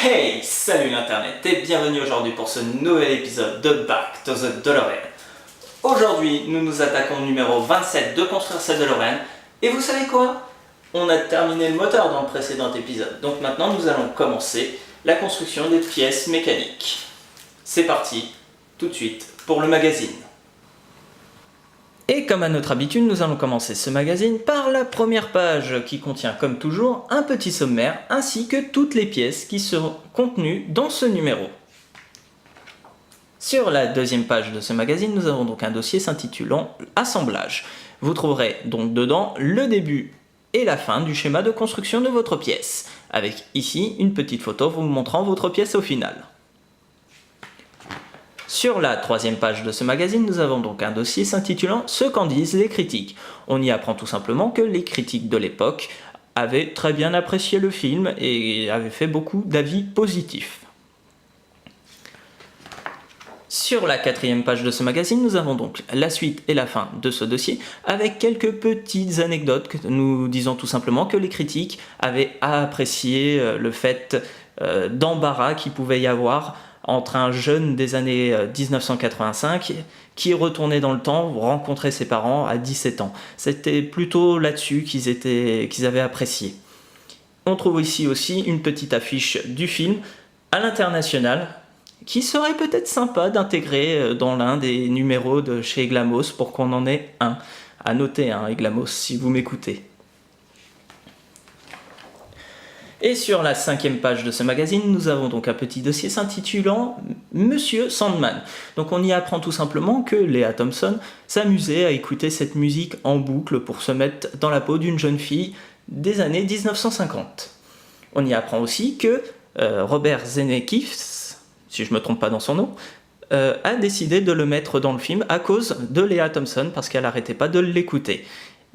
Hey, salut l'internet et bienvenue aujourd'hui pour ce nouvel épisode de Back to the DeLorean. Aujourd'hui, nous nous attaquons au numéro 27 de construire cette DeLorean. Et vous savez quoi? On a terminé le moteur dans le précédent épisode. Donc maintenant, nous allons commencer la construction des pièces mécaniques. C'est parti, tout de suite, pour le magazine. Et comme à notre habitude, nous allons commencer ce magazine par la première page qui contient comme toujours un petit sommaire ainsi que toutes les pièces qui seront contenues dans ce numéro. Sur la deuxième page de ce magazine, nous avons donc un dossier s'intitulant Assemblage. Vous trouverez donc dedans le début et la fin du schéma de construction de votre pièce, avec ici une petite photo vous montrant votre pièce au final. Sur la troisième page de ce magazine, nous avons donc un dossier s'intitulant « Ce qu'en disent les critiques ». On y apprend tout simplement que les critiques de l'époque avaient très bien apprécié le film et avaient fait beaucoup d'avis positifs. Sur la quatrième page de ce magazine, nous avons donc la suite et la fin de ce dossier avec quelques petites anecdotes. Nous disons tout simplement que les critiques avaient apprécié le fait d'embarras qu'il pouvait y avoir entre un jeune des années 1985 qui retournait dans le temps rencontrer ses parents à 17 ans. C'était plutôt là-dessus qu'ils avaient apprécié. On trouve ici aussi une petite affiche du film à l'international qui serait peut-être sympa d'intégrer dans l'un des numéros de chez Eglamos pour qu'on en ait un. À noter, Eglamos, si vous m'écoutez. Et sur la cinquième page de ce magazine, nous avons donc un petit dossier s'intitulant « Monsieur Sandman ». Donc on y apprend tout simplement que Lea Thompson s'amusait à écouter cette musique en boucle pour se mettre dans la peau d'une jeune fille des années 1950. On y apprend aussi que Robert Zemeckis, si je ne me trompe pas dans son nom, a décidé de le mettre dans le film à cause de Lea Thompson parce qu'elle n'arrêtait pas de l'écouter.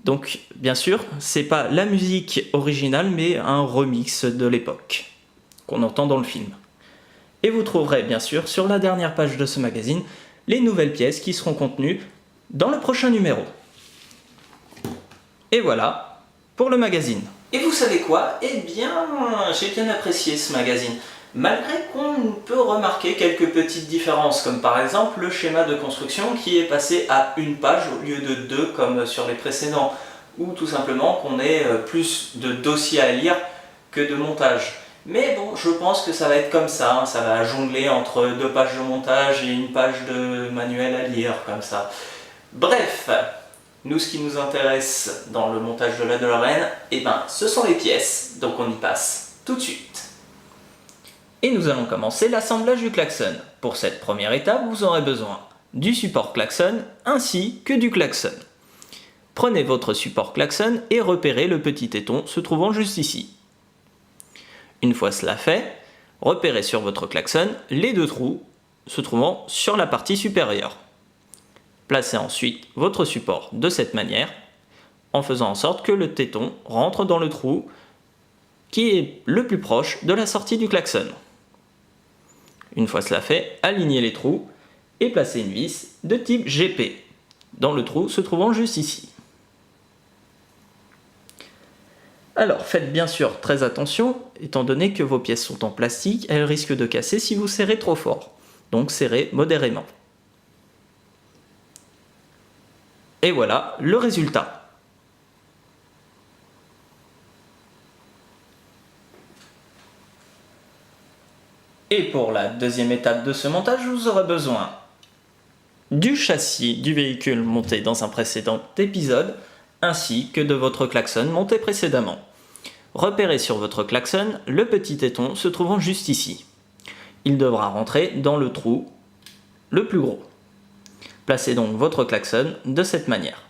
Donc, bien sûr, c'est pas la musique originale, mais un remix de l'époque, qu'on entend dans le film. Et vous trouverez, bien sûr, sur la dernière page de ce magazine, les nouvelles pièces qui seront contenues dans le prochain numéro. Et voilà, pour le magazine. Et vous savez quoi? Eh bien, j'ai bien apprécié ce magazine. Malgré qu'on peut remarquer quelques petites différences, comme par exemple le schéma de construction qui est passé à une page au lieu de deux comme sur les précédents, ou tout simplement qu'on ait plus de dossiers à lire que de montage. Mais bon, je pense que ça va être comme ça, ça va jongler entre deux pages de montage et une page de manuel à lire, comme ça. Bref, nous ce qui nous intéresse dans le montage de la DeLorean, ce sont les pièces, donc on y passe tout de suite. Et nous allons commencer l'assemblage du klaxon. Pour cette première étape, vous aurez besoin du support klaxon ainsi que du klaxon. Prenez votre support klaxon et repérez le petit téton se trouvant juste ici. Une fois cela fait, repérez sur votre klaxon les deux trous se trouvant sur la partie supérieure. Placez ensuite votre support de cette manière, en faisant en sorte que le téton rentre dans le trou qui est le plus proche de la sortie du klaxon. Une fois cela fait, alignez les trous et placez une vis de type GP dans le trou se trouvant juste ici. Alors faites bien sûr très attention, étant donné que vos pièces sont en plastique, elles risquent de casser si vous serrez trop fort, donc serrez modérément. Et voilà le résultat. Et pour la deuxième étape de ce montage, vous aurez besoin du châssis du véhicule monté dans un précédent épisode, ainsi que de votre klaxon monté précédemment. Repérez sur votre klaxon le petit téton se trouvant juste ici. Il devra rentrer dans le trou le plus gros. Placez donc votre klaxon de cette manière.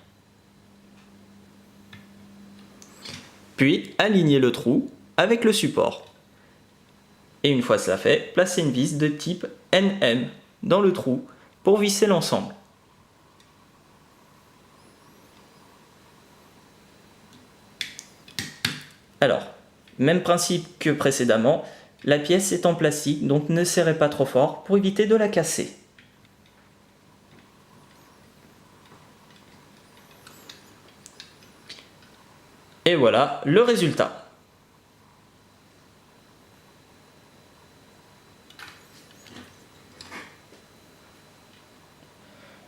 Puis alignez le trou avec le support. Et une fois cela fait, placez une vis de type NM dans le trou pour visser l'ensemble. Alors, même principe que précédemment, la pièce est en plastique, donc ne serrez pas trop fort pour éviter de la casser. Et voilà le résultat.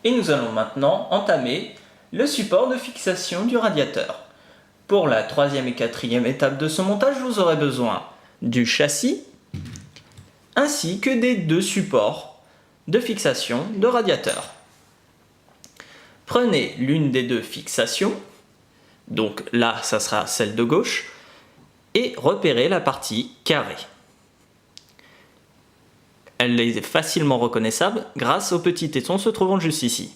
Et nous allons maintenant entamer le support de fixation du radiateur. Pour la troisième et quatrième étape de ce montage, vous aurez besoin du châssis ainsi que des deux supports de fixation de radiateur. Prenez l'une des deux fixations, donc là ça sera celle de gauche, et repérez la partie carrée. Elle est facilement reconnaissable grâce au petit téton se trouvant juste ici.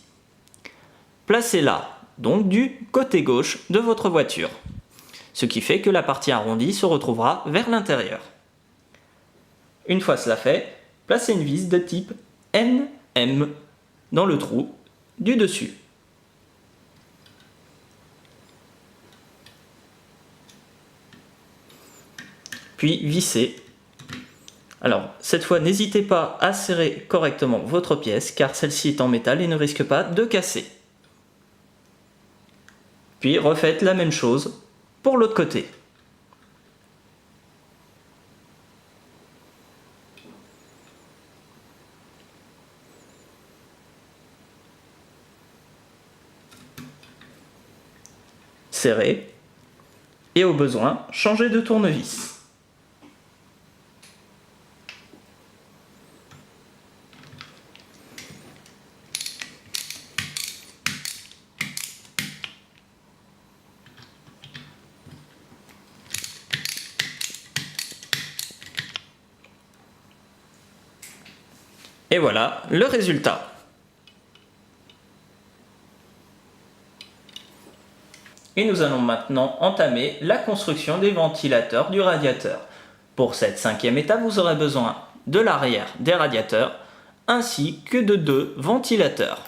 Placez-la donc du côté gauche de votre voiture, ce qui fait que la partie arrondie se retrouvera vers l'intérieur. Une fois cela fait, placez une vis de type NM dans le trou du dessus. Puis vissez. Alors, cette fois, n'hésitez pas à serrer correctement votre pièce car celle-ci est en métal et ne risque pas de casser. Puis refaites la même chose pour l'autre côté. Serrez et au besoin, changez de tournevis. Et voilà le résultat. Et nous allons maintenant entamer la construction des ventilateurs du radiateur. Pour cette cinquième étape, vous aurez besoin de l'arrière des radiateurs ainsi que de deux ventilateurs.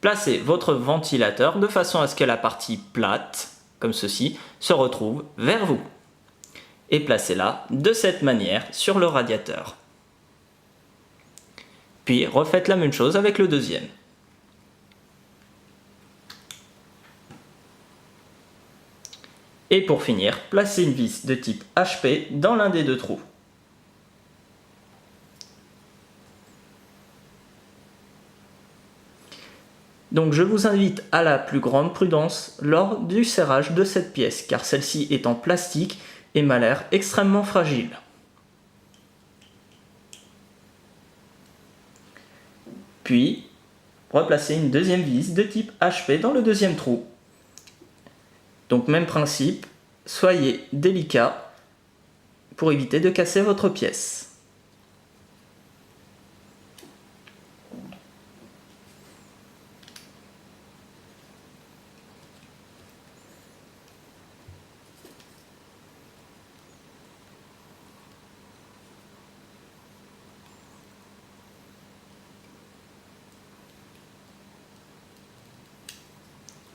Placez votre ventilateur de façon à ce que la partie plate, comme ceci, se retrouve vers vous. Et placez-la de cette manière sur le radiateur. Puis refaites la même chose avec le deuxième. Et pour finir, placez une vis de type HP dans l'un des deux trous. Donc je vous invite à la plus grande prudence lors du serrage de cette pièce, car celle-ci est en plastique et m'a l'air extrêmement fragile. Puis, replacez une deuxième vis de type HP dans le deuxième trou. Donc même principe, soyez délicat pour éviter de casser votre pièce.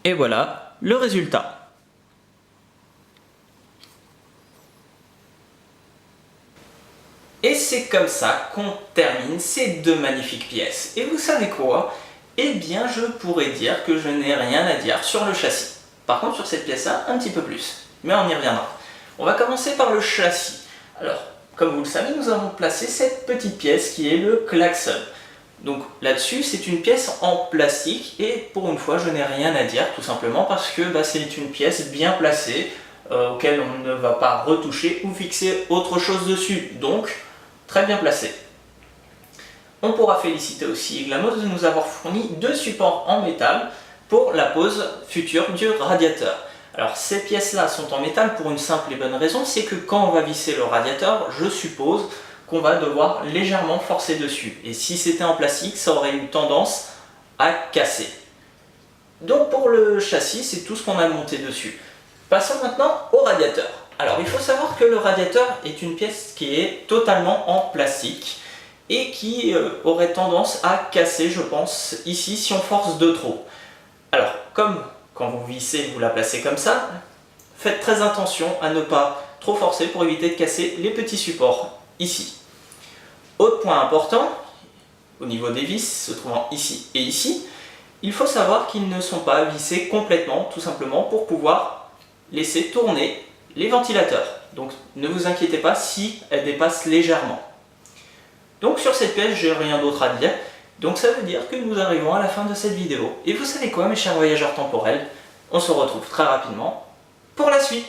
Et voilà le résultat. Et c'est comme ça qu'on termine ces deux magnifiques pièces. Et vous savez quoi? Eh bien, je pourrais dire que je n'ai rien à dire sur le châssis. Par contre, sur cette pièce-là, un petit peu plus. Mais on y reviendra. On va commencer par le châssis. Alors, comme vous le savez, nous avons placé cette petite pièce qui est le klaxon. Donc là-dessus, c'est une pièce en plastique et pour une fois, je n'ai rien à dire, tout simplement parce que c'est une pièce bien placée auquel on ne va pas retoucher ou fixer autre chose dessus. Donc, très bien placé. On pourra féliciter aussi Iglamos de nous avoir fourni deux supports en métal pour la pose future du radiateur. Alors ces pièces-là sont en métal pour une simple et bonne raison, c'est que quand on va visser le radiateur, je suppose qu'on va devoir légèrement forcer dessus. Et si c'était en plastique, ça aurait eu tendance à casser. Donc pour le châssis, c'est tout ce qu'on a monté dessus. Passons maintenant au radiateur. Alors il faut savoir que le radiateur est une pièce qui est totalement en plastique et qui aurait tendance à casser, je pense, ici si on force de trop. Alors comme quand vous vissez, vous la placez comme ça, faites très attention à ne pas trop forcer pour éviter de casser les petits supports ici. Autre point important, au niveau des vis se trouvant ici et ici, il faut savoir qu'ils ne sont pas vissés complètement, tout simplement pour pouvoir laisser tourner les ventilateurs. Donc ne vous inquiétez pas si elles dépassent légèrement. Donc sur cette pièce, j'ai rien d'autre à dire. Donc ça veut dire que nous arrivons à la fin de cette vidéo. Et vous savez quoi mes chers voyageurs temporels? On se retrouve très rapidement pour la suite.